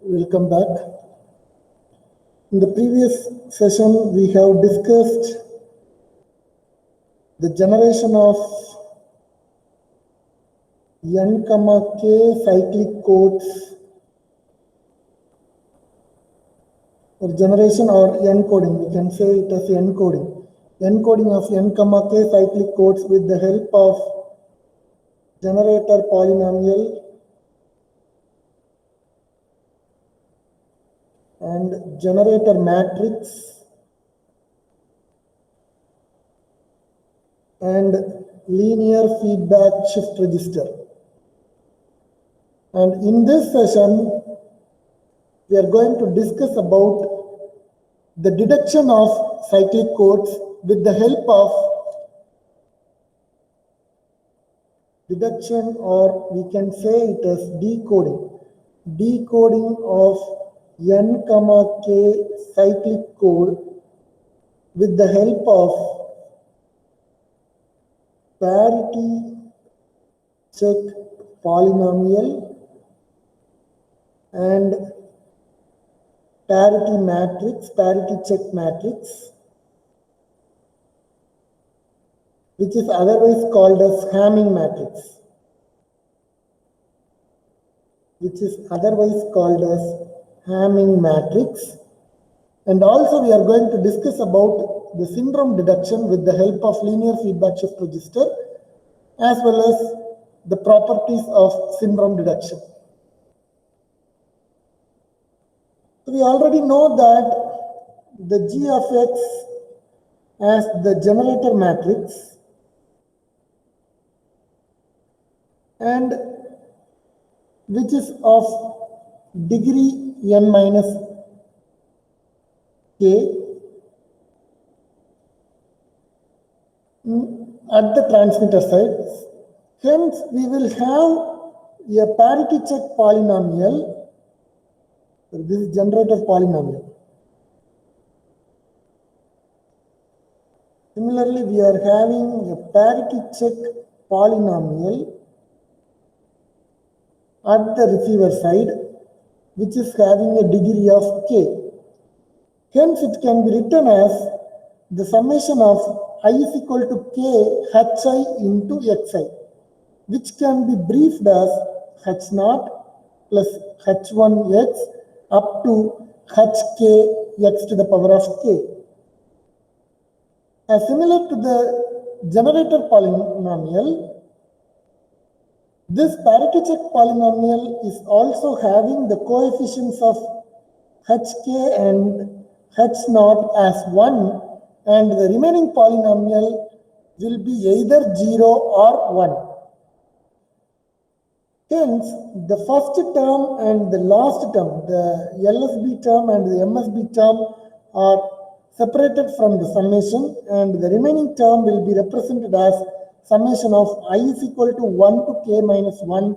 Welcome back. In the previous session, we have discussed the generation of n, k cyclic codes or generation or encoding. We can say it as encoding. Encoding of n, k cyclic codes with the help of generator polynomial and generator matrix and linear feedback shift register. And in this session, we are going to discuss about the deduction of cyclic codes with the help of deduction, or we can say it as decoding. Decoding of n, k cyclic code with the help of parity check polynomial and parity matrix, parity check matrix, which is otherwise called as Hamming matrix. Hamming matrix. And also we are going to discuss about the syndrome deduction with the help of linear feedback shift register, as well as the properties of syndrome deduction. So we already know that the G of X as the generator matrix and which is of degree n minus k at the transmitter side. Hence, we will have a parity check polynomial. This is generator polynomial. Similarly, we are having a parity check polynomial at the receiver side, which is having a degree of k. Hence, it can be written as the summation of I is equal to k hi into xi, which can be briefed as h0 plus h1x up to hk x to the power of k. As similar to the generator polynomial, this parity check polynomial is also having the coefficients of hk and h0 as 1, and the remaining polynomial will be either 0 or 1. Hence, the first term and the last term, the LSB term and the MSB term, are separated from the summation, and the remaining term will be represented as summation of I is equal to 1 to k minus 1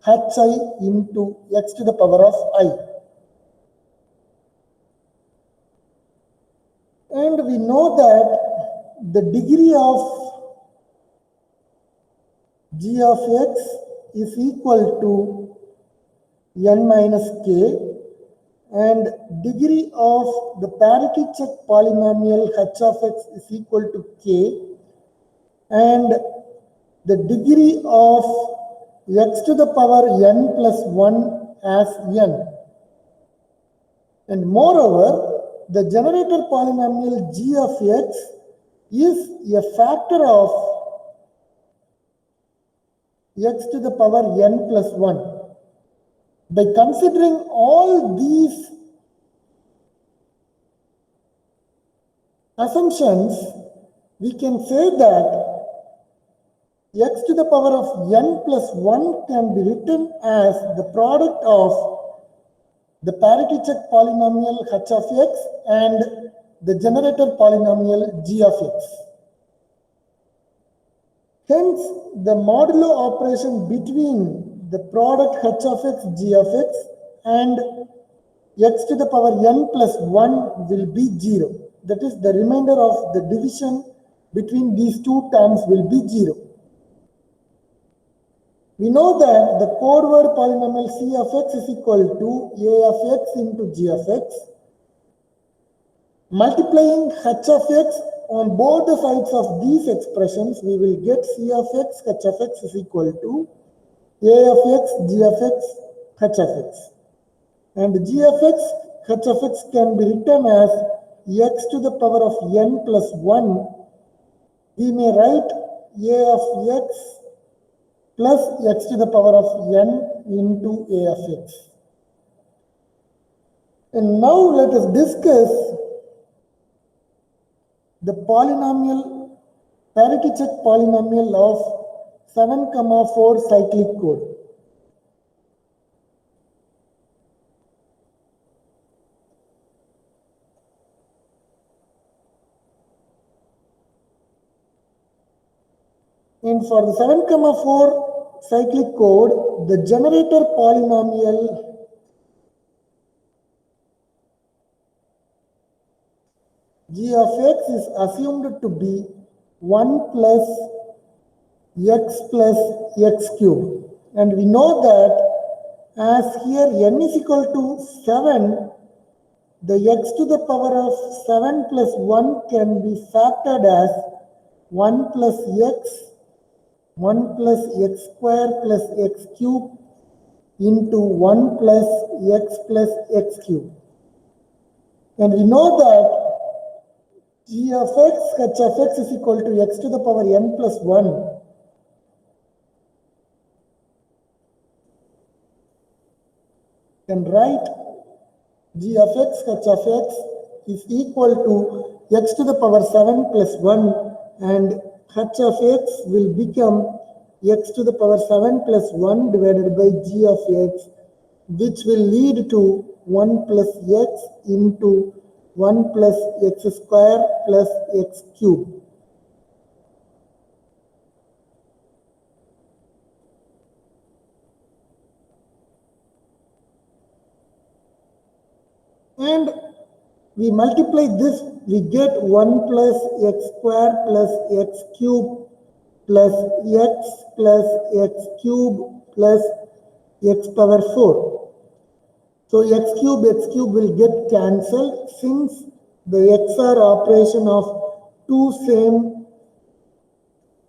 hi into x to the power of I. And we know that the degree of G of x is equal to n minus k, and degree of the parity check polynomial h of x is equal to k, and the degree of x to the power n plus 1 as n. And moreover, the generator polynomial G of x is a factor of x to the power n plus 1. By considering all these assumptions, we can say that x to the power of n plus 1 can be written as the product of the parity check polynomial h of x and the generator polynomial G of x. Hence, the modulo operation between the product h of x, G of x and x to the power n plus 1 will be 0. That is, the remainder of the division between these two terms will be 0. We know that the code word polynomial C of x is equal to A of x into G of x. Multiplying h of x on both the sides of these expressions, we will get C of x, h of x is equal to A of x, G of x, h of x. And G of x, h of x can be written as x to the power of n plus 1. We may write A of x plus x to the power of n into A of x. And now let us discuss the polynomial, parity check polynomial of 7,4 cyclic code. And for the 7,4 cyclic code, the generator polynomial g of x is assumed to be 1 plus x cube. And we know that as here n is equal to 7, the x to the power of 7 plus 1 can be factored as 1 plus x, 1 plus x square plus x cube into 1 plus x cube. And we know that g of x, h of x is equal to x to the power n plus 1. Can write g of x, h of x is equal to x to the power 7 plus 1, and h of x will become x to the power 7 plus 1 divided by g of x, which will lead to 1 plus x into 1 plus x square plus x cube. And we multiply this, we get 1 plus x square plus x cube plus x cube plus x power 4. So x cube will get cancelled since the XOR operation of two same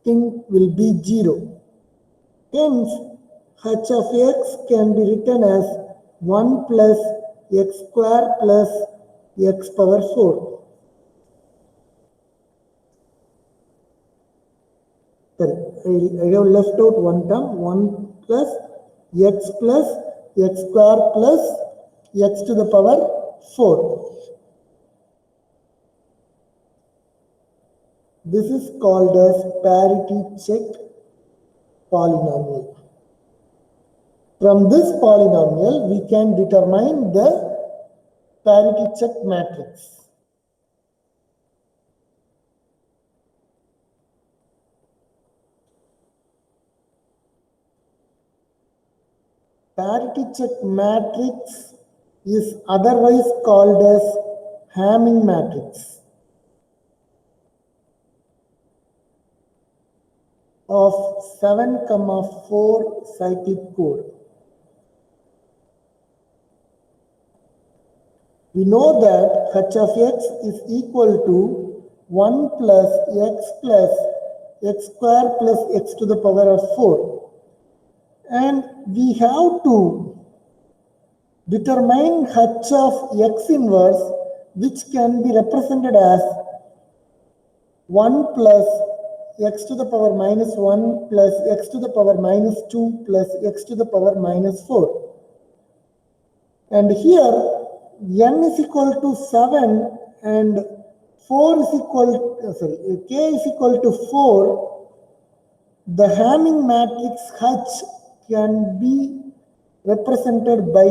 thing will be 0. Hence, h of x can be written as 1 plus x square plus x power 4. Sorry, I have left out one term, 1 plus x square plus x to the power 4. This is called as parity check polynomial. From this polynomial, we can determine the parity check matrix. Parity check matrix is otherwise called as Hamming matrix of 7,4 cyclic code. We know that h of x is equal to 1 plus x square plus x to the power of 4. And we have to determine h of x inverse, which can be represented as 1 plus x to the power minus 1 plus x to the power minus 2 plus x to the power minus 4. And here n is equal to 7 and k is equal to 4. The Hamming matrix H can be represented by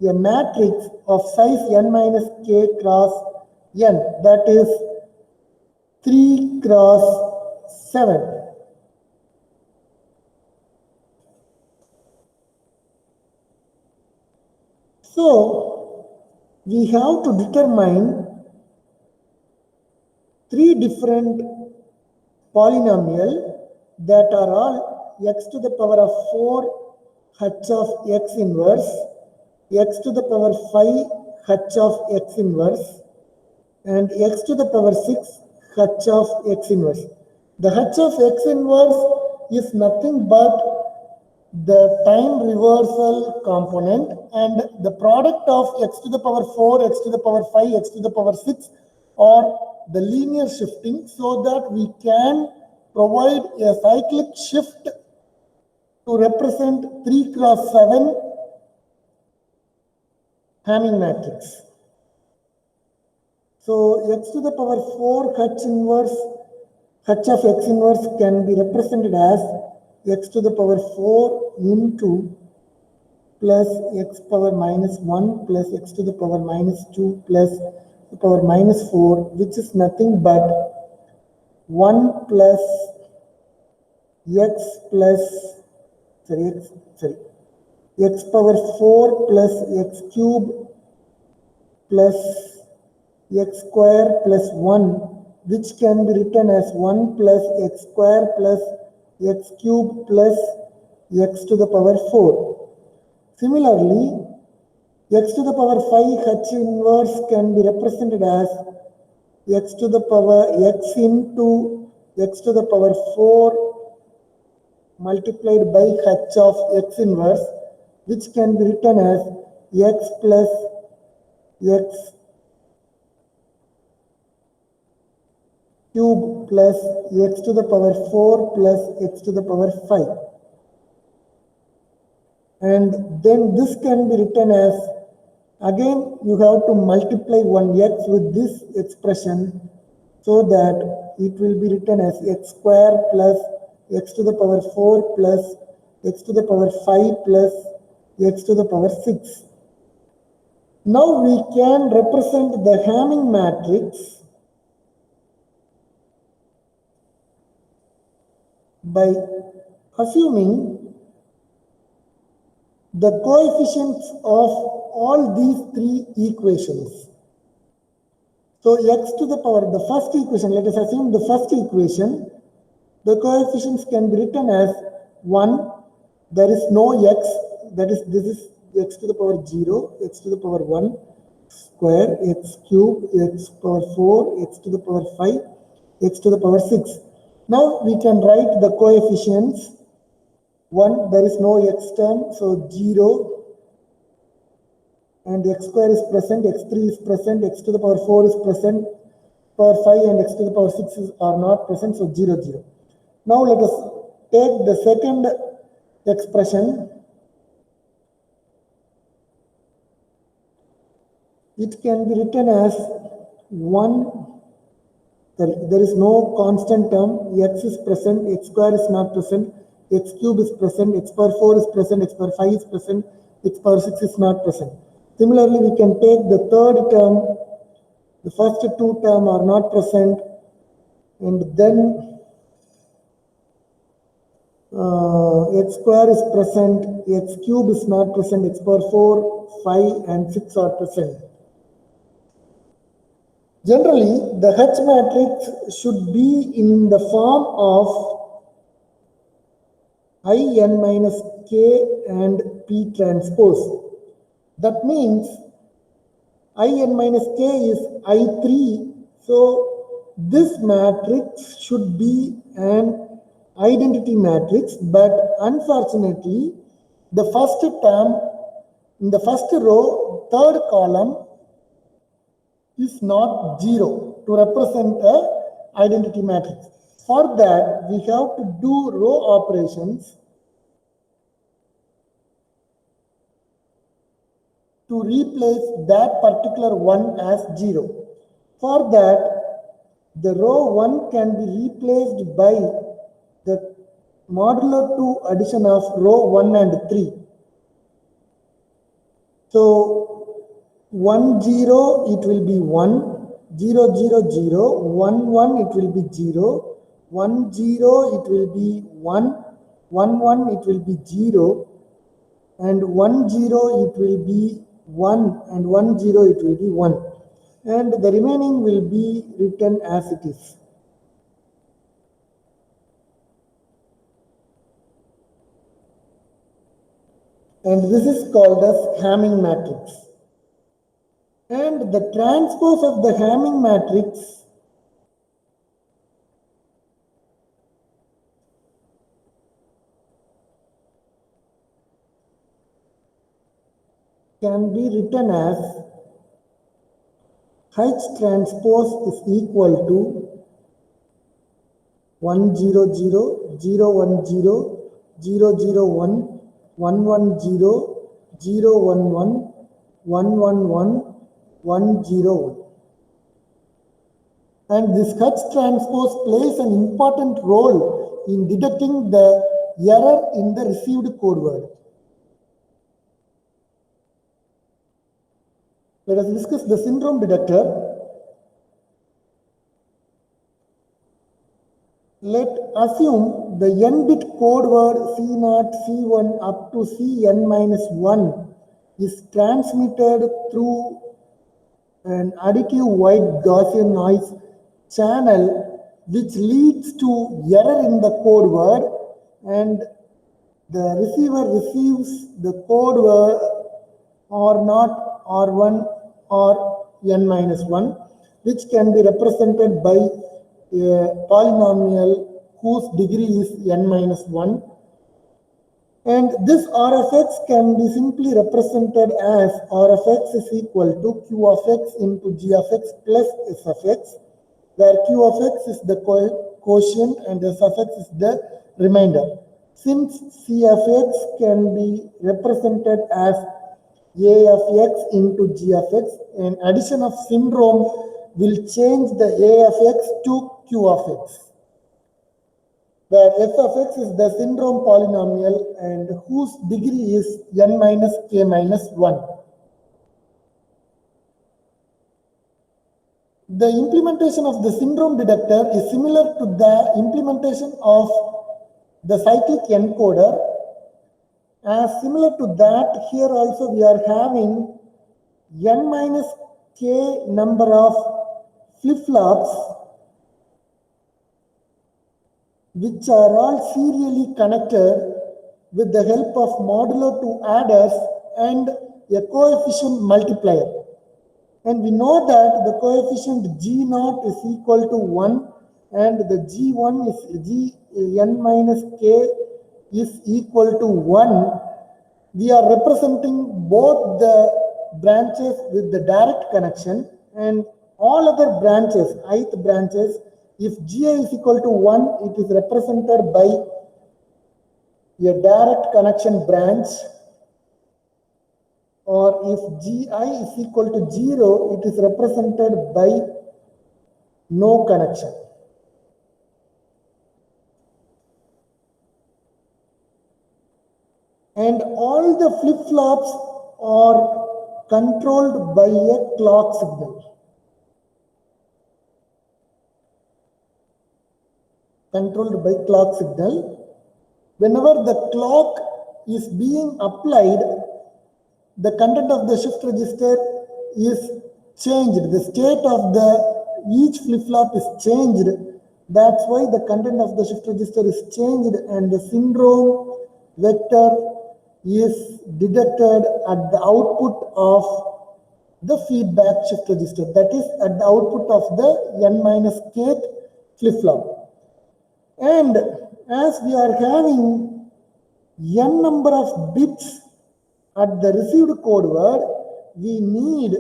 a matrix of size n minus k cross n, that is 3 cross 7. So we have to determine 3 different polynomials that are all x to the power of 4 h of x inverse, x to the power 5 h of x inverse, and x to the power 6 h of x inverse. The h of x inverse is nothing but the time reversal component, and the product of x to the power 4, x to the power 5, x to the power 6 are the linear shifting, so that we can provide a cyclic shift to represent 3 cross 7 Hamming matrix. So x to the power 4 h inverse, h of x inverse can be represented as x to the power 4 into plus x power minus 1 plus x to the power minus 2 plus the power minus 4, which is nothing but 1 plus x plus, x power 4 plus x cube plus x square plus 1, which can be written as 1 plus x square plus x cube plus x to the power 4. Similarly, x to the power 5 h inverse can be represented as x to the power x into x to the power 4 multiplied by h of x inverse, which can be written as x plus x cube plus x to the power 4 plus x to the power 5. And then this can be written as, again you have to multiply one x with this expression, so that it will be written as x square plus x to the power 4 plus x to the power 5 plus x to the power 6. Now we can represent the Hamming matrix by assuming the coefficients of all these three equations. So x to the power, the first equation, let us assume the first equation, the coefficients can be written as 1, there is no x, that is, this is x to the power 0, x to the power 1 square, x cube, x power 4, x to the power 5, x to the power 6. Now we can write the coefficients. 1, there is no x term, so 0, and x square is present, x3 is present, x to the power 4 is present, power 5 and x to the power 6 are not present, so 0, 0. Now let us take the second expression. It can be written as 1, there is no constant term, x is present, x square is not present, x cube is present, x power 4 is present, x power 5 is present, x power 6 is not present. Similarly, we can take the third term, the first two terms are not present, and then x square is present, x cube is not present, x power 4, 5 and 6 are present. Generally, the H matrix should be in the form of In minus K and P transpose. That means In minus K is I3. So this matrix should be an identity matrix, but unfortunately, the first term in the first row, third column is not 0 to represent a identity matrix. For that, we have to do row operations to replace that particular one as 0. For that, the row 1 can be replaced by the modulo 2 addition of row 1 and 3. So 1 0 it will be 1, 0 0 0, 1 1 it will be 0, 1 0 it will be 1, 1 1 it will be 0, and 1 0 it will be 1, and 1 0 it will be 1, and the remaining will be written as it is. and this is called as Hamming matrix. And the transpose of the Hamming matrix can be written as H transpose is equal to 1 0 0 0 1 0 0 0 1 1 1 0 0 1 1 1 1 1 1 0 1. And this H transpose plays an important role in detecting the error in the received code word. Let us discuss the syndrome detector. Let assume the n-bit code word C0, C1 up to Cn-1 is transmitted through an additive white Gaussian noise channel which leads to error in the code word, and the receiver receives the code word R0, R1 or n-1, which can be represented by a polynomial whose degree is n-1. And this R of x can be simply represented as R of x is equal to Q of x into G of x plus S of x, where Q of x is the quotient and S of x is the remainder. Since C of x can be represented as A of x into G of x, an addition of syndrome will change the A of x to Q of x, where S of x is the syndrome polynomial and whose degree is n minus k minus 1. The implementation of the syndrome detector is similar to the implementation of the cyclic encoder. As similar to that, here also we are having n minus k number of flip-flops which are all serially connected with the help of modulo 2 adders and a coefficient multiplier. And we know that the coefficient G0 is equal to 1 and the G1 is Gn minus k is equal to 1. We are representing both the branches with the direct connection and all other branches, ith branches. If Gi is equal to 1, it is represented by a direct connection branch, or if Gi is equal to 0, it is represented by no connection. And all the flip-flops are controlled by a clock signal. Whenever the clock is being applied, the content of the shift register is changed. The state of each flip-flop is changed. That's why the content of the shift register is changed and the syndrome vector is detected at the output of the feedback shift register, that is at the output of the n minus kth flip-flop. And as we are having n number of bits at the received code word, we need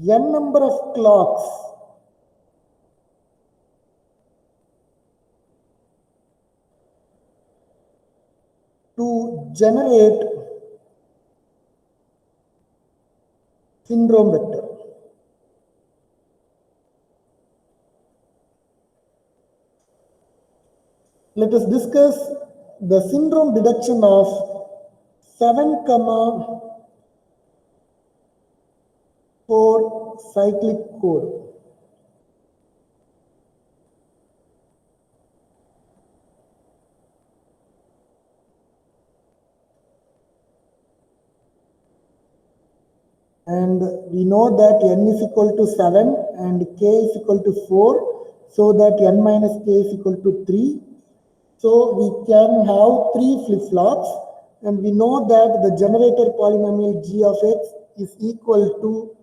n number of clocks to generate syndrome vector. Let us discuss the syndrome detection of 7,4 cyclic code. And we know that n is equal to 7 and k is equal to 4, so that n minus k is equal to 3. So we can have 3 flip-flops and we know that the generator polynomial g of x is equal to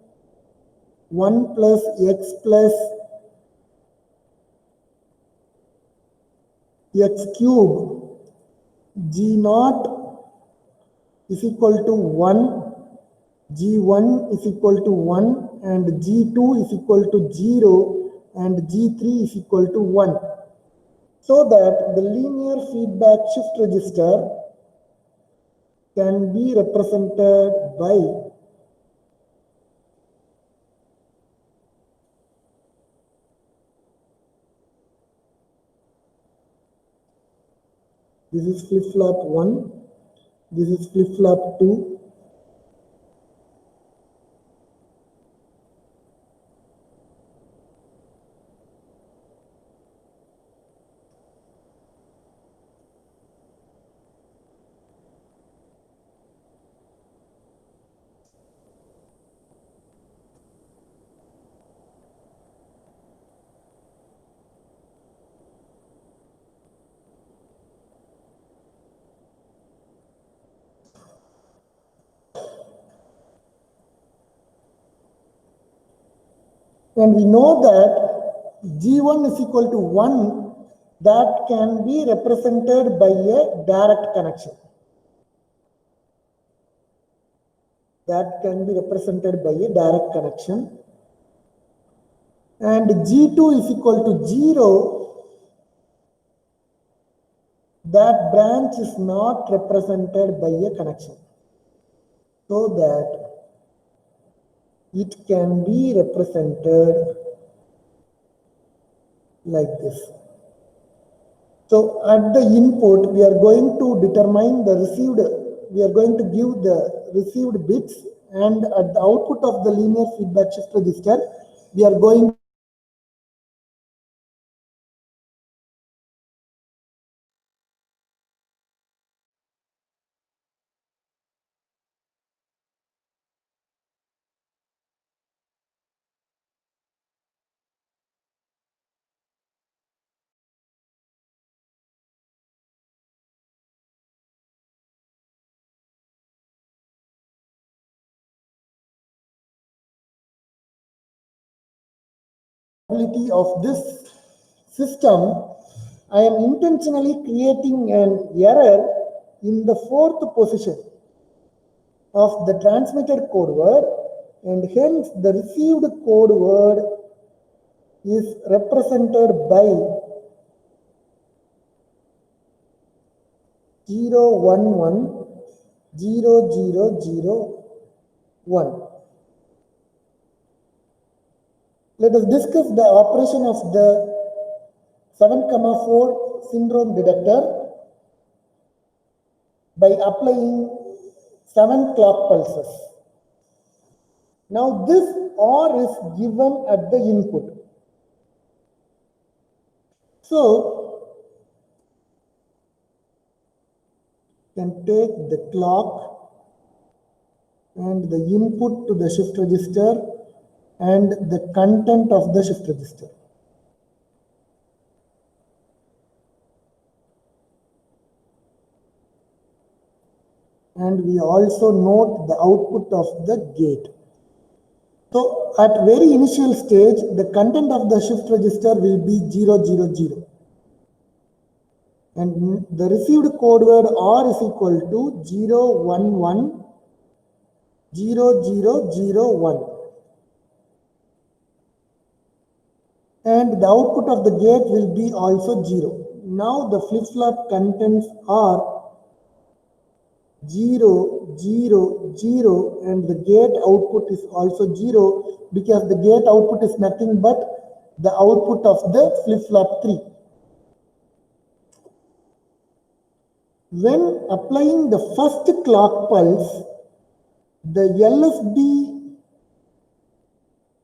1 plus x plus x cube g naught is equal to 1, g1 is equal to 1, and g2 is equal to 0, and g3 is equal to 1. So that the linear feedback shift register can be represented by this is flip-flop 1, this is flip-flop 2, and we know that G1 is equal to 1, that can be represented by a direct connection. That can be represented by a direct connection. And G2 is equal to 0, that branch is not represented by a connection. So that it can be represented like this. So at the input, we are going to determine the received, we are going to give the received bits, and at the output of the linear feedback shift register, we are going of this system, I am intentionally creating an error in the fourth position of the transmitted code word, and hence the received code word is represented by 0110001. Let us discuss the operation of the 7,4 syndrome detector by applying 7 clock pulses. Now this OR is given at the input. So you can take the clock and the input to the shift register and the content of the shift register. And we also note the output of the gate. So at very initial stage, the content of the shift register will be 000. And the received code word OR is equal to 0110001. And the output of the gate will be also 0. Now the flip-flop contents are 0, 0, 0, and the gate output is also 0, because the gate output is nothing but the output of the flip-flop 3. When applying the first clock pulse, the LSB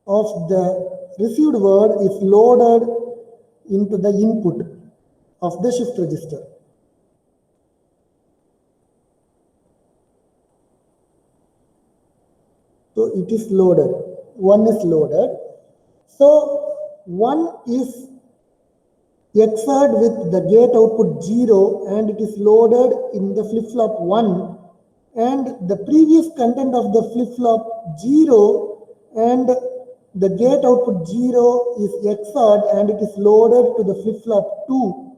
of the received word is loaded into the input of the shift register. So it is loaded. 1 is loaded. So 1 is XORed with the gate output 0 and it is loaded in the flip-flop 1, and the previous content of the flip-flop 0 and the gate output 0 is XORed and it is loaded to the flip-flop 2,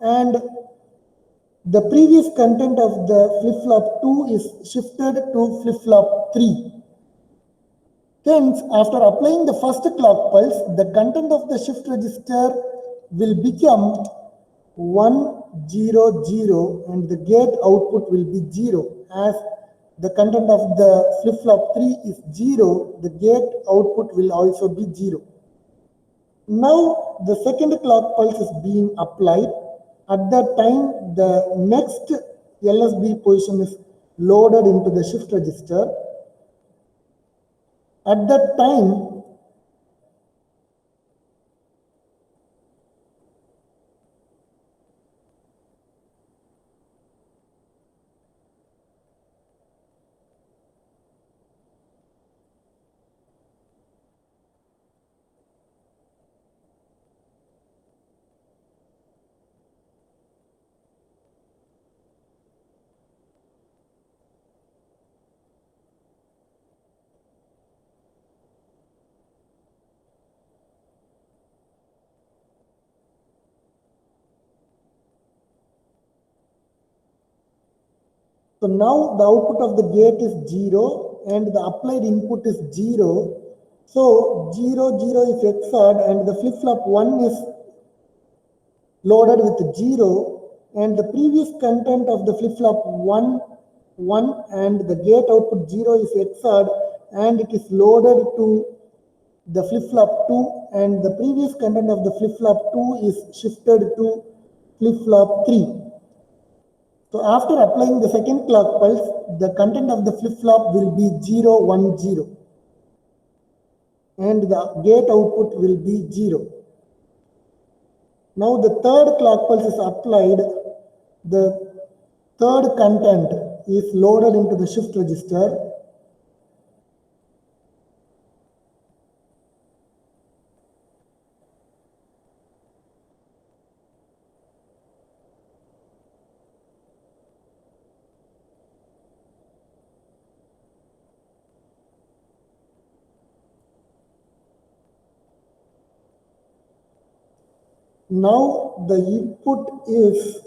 and the previous content of the flip-flop 2 is shifted to flip-flop 3. Hence, after applying the first clock pulse, the content of the shift register will become 1, 0, 0 and the gate output will be 0. As the content of the flip-flop 3 is 0, the gate output will also be 0. Now the second clock pulse is being applied. At that time, the next LSB position is loaded into the shift register. At that time, so now the output of the gate is 0 and the applied input is 0. So 0, 0 is XORed and the flip-flop 1 is loaded with 0 and the previous content of the flip-flop 1, 1 and the gate output 0 is XORed and it is loaded to the flip-flop 2 and the previous content of the flip-flop 2 is shifted to flip-flop 3. So after applying the second clock pulse, the content of the flip-flop will be 0, 1, 0 and the gate output will be 0. Now the third clock pulse is applied. The third content is loaded into the shift register. Now the input is,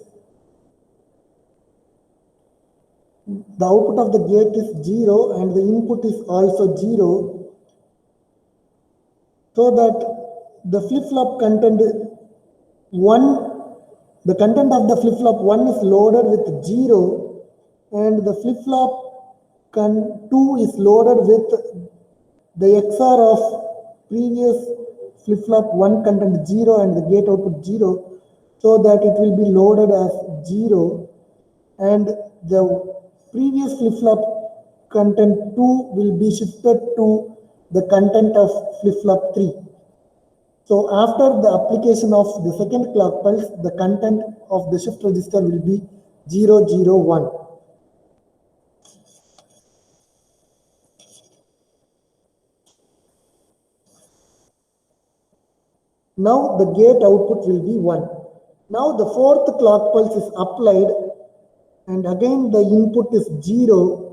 the output of the gate is 0 and the input is also 0, so that the flip-flop content 1, the content of the flip-flop 1 is loaded with 0 and the flip-flop 2 is loaded with the XOR of previous flip-flop 1 content 0 and the gate output 0, so that it will be loaded as 0 and the previous flip-flop content 2 will be shifted to the content of flip-flop 3. So after the application of the second clock pulse, the content of the shift register will be 0, 0, 1. Now the gate output will be 1. Now the fourth clock pulse is applied and again the input is 0.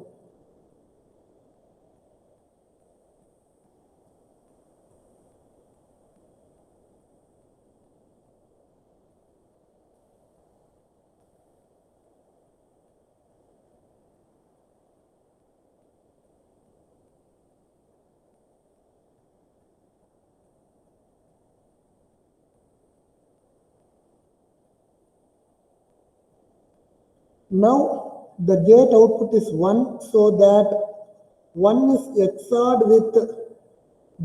Now the gate output is 1, so that 1 is XORed with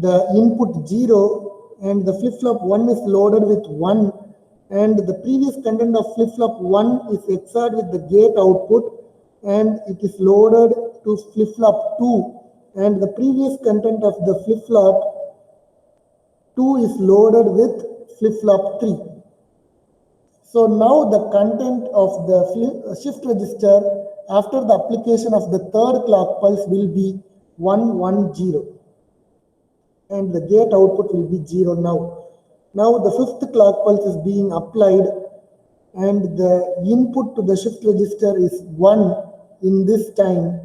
the input 0 and the flip-flop 1 is loaded with 1 and the previous content of flip-flop 1 is XORed with the gate output and it is loaded to flip-flop 2 and the previous content of the flip-flop 2 is loaded with flip-flop 3. So now the content of the shift register after the application of the third clock pulse will be 1, 1, 0 and the gate output will be 0 now. Now the fifth clock pulse is being applied and the input to the shift register is 1 in this time.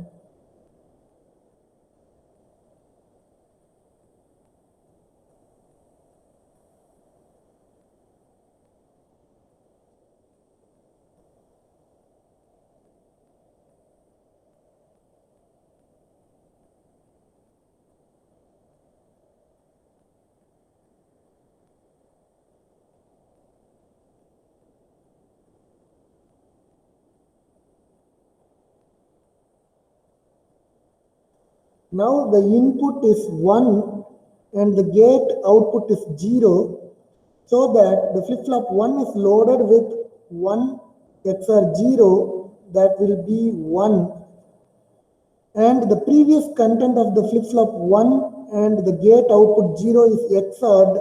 Now the input is 1 and the gate output is 0, so that the flip-flop 1 is loaded with 1 XOR 0, that will be 1, and the previous content of the flip-flop 1 and the gate output 0 is XORed,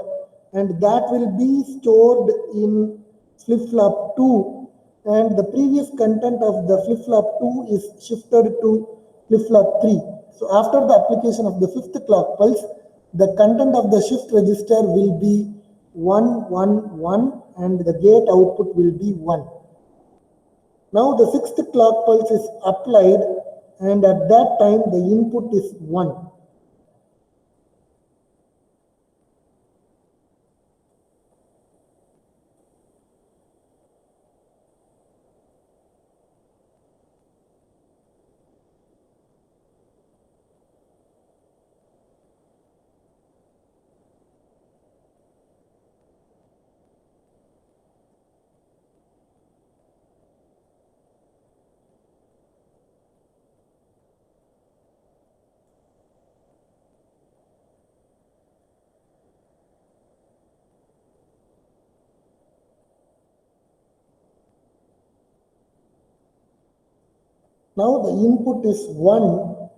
and that will be stored in flip-flop 2, and the previous content of the flip-flop 2 is shifted to flip-flop 3. So after the application of the fifth clock pulse, the content of the shift register will be 1, 1, 1, and the gate output will be 1. Now the sixth clock pulse is applied, and at that time the input is 1. Now the input is 1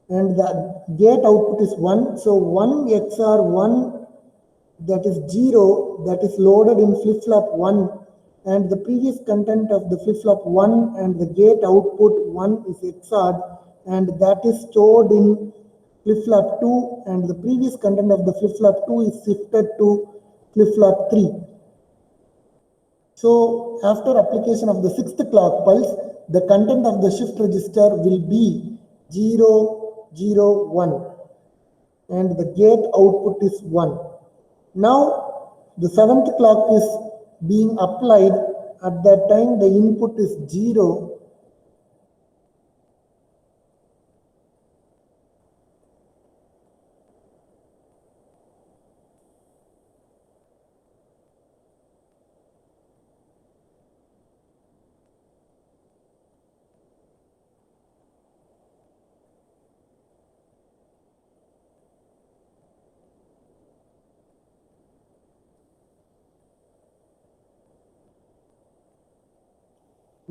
and the gate output is 1. So 1 XOR 1, that is 0, that is loaded in flip-flop 1, and the previous content of the flip-flop 1 and the gate output 1 is XORed, and that is stored in flip-flop 2, and the previous content of the flip-flop 2 is shifted to flip-flop 3. So after application of the sixth clock pulse, the content of the shift register will be 0, 0, 1, and the gate output is 1. Now the seventh clock is being applied. At that time the input is 0.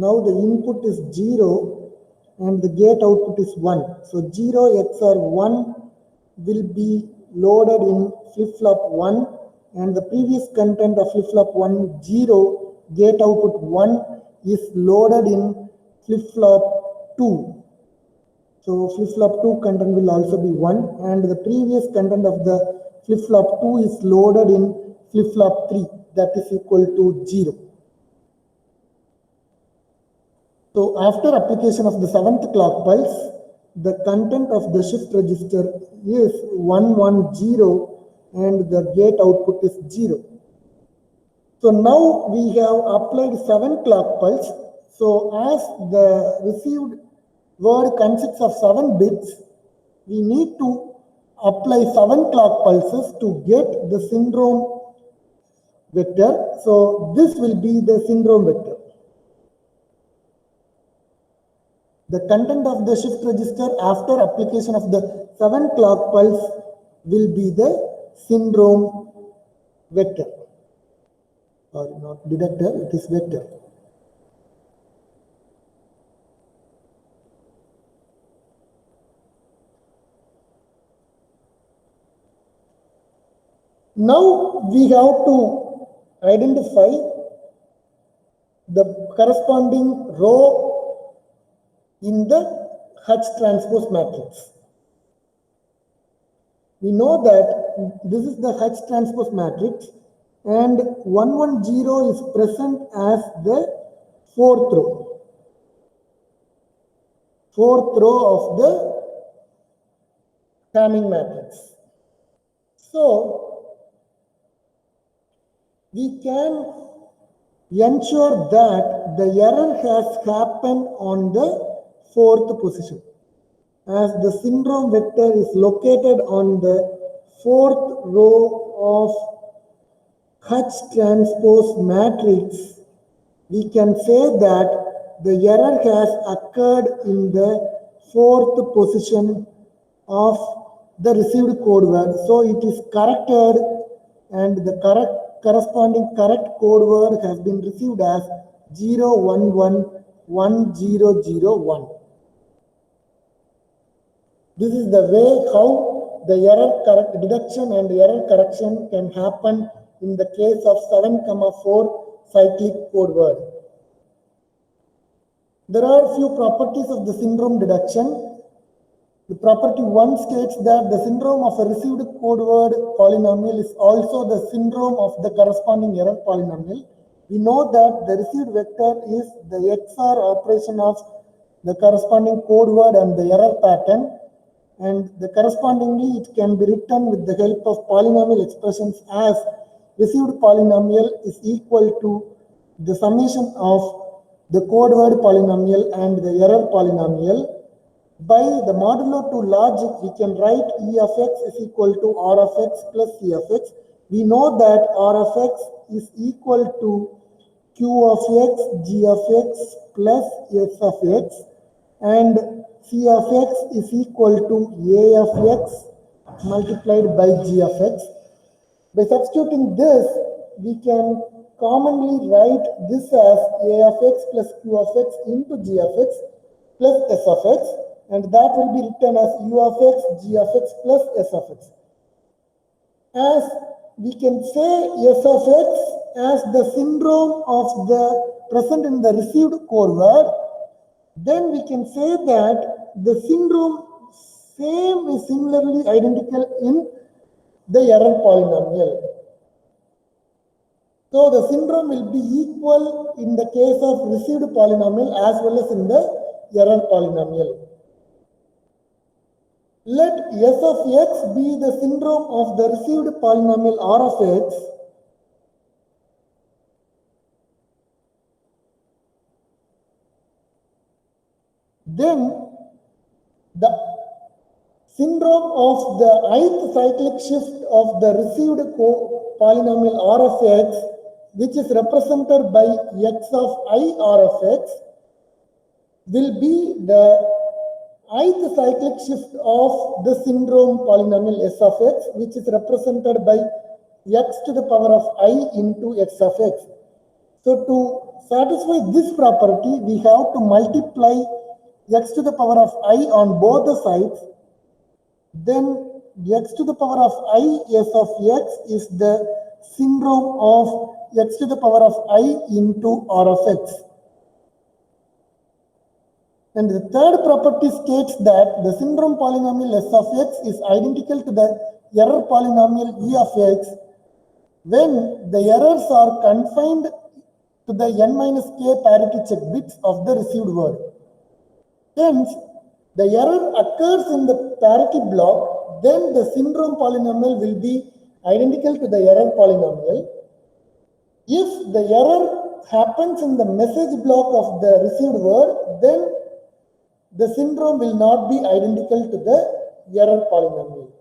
Now the input is 0 and the gate output is 1. So 0 XOR 1 will be loaded in flip-flop 1, and the previous content of flip-flop 1, 0, gate output 1 is loaded in flip-flop 2. So flip-flop 2 content will also be 1, and the previous content of the flip-flop 2 is loaded in flip-flop 3, that is equal to 0. So after application of the seventh clock pulse, the content of the shift register is 110 and the gate output is 0. So now we have applied 7 clock pulse. So as the received word consists of 7 bits, we need to apply 7 clock pulses to get the syndrome vector. So this will be the syndrome vector. The content of the shift register after application of the 7 clock pulse will be the syndrome vector, or not detector, it is vector. Now we have to identify the corresponding row in the H transpose matrix. We know that this is the H transpose matrix and 110 is present as the fourth row of the Hamming matrix. So we can ensure that the error has happened on the fourth position, as the syndrome vector is located on the fourth row of H transpose matrix. We can say that the error has occurred in the fourth position of the received code word. So it is corrected and the corresponding correct code word has been received as 0111001. This is the way how the error detection and error correction can happen in the case of 7,4 cyclic code word. There are few properties of the syndrome detection. The property 1 states that the syndrome of a received code word polynomial is also the syndrome of the corresponding error polynomial. We know that the received vector is the XOR operation of the corresponding code word and the error pattern, and correspondingly it can be written with the help of polynomial expressions as received polynomial is equal to the summation of the code word polynomial and the error polynomial. By the modulo 2 logic, we can write E of x is equal to R of x plus C of x. We know that R of x is equal to Q of x, G of x plus S of x, and C of x is equal to A of x multiplied by G of x. By substituting this, we can commonly write this as A of x plus Q of x into G of x plus S of x, and that will be written as U of x, G of x plus S of x. As we can say S of x as the syndrome of the present in the received code word, then we can say that the syndrome same is similarly identical in the error polynomial. So the syndrome will be equal in the case of received polynomial as well as in the error polynomial. Let S of x be the syndrome of the received polynomial R of x. Then the syndrome of the ith cyclic shift of the received polynomial R of x, which is represented by x of I R of x, will be the ith cyclic shift of the syndrome polynomial S of x, which is represented by x to the power of I into x of x. So to satisfy this property, we have to multiply x to the power of I on both the sides. Then x to the power of I S of x is the syndrome of x to the power of I into R of x. And the third property states that the syndrome polynomial S of x is identical to the error polynomial E of x when the errors are confined to the n minus k parity check bits of the received word. Hence, the error occurs in the parity block, then the syndrome polynomial will be identical to the error polynomial. If the error happens in the message block of the received word, then the syndrome will not be identical to the error polynomial.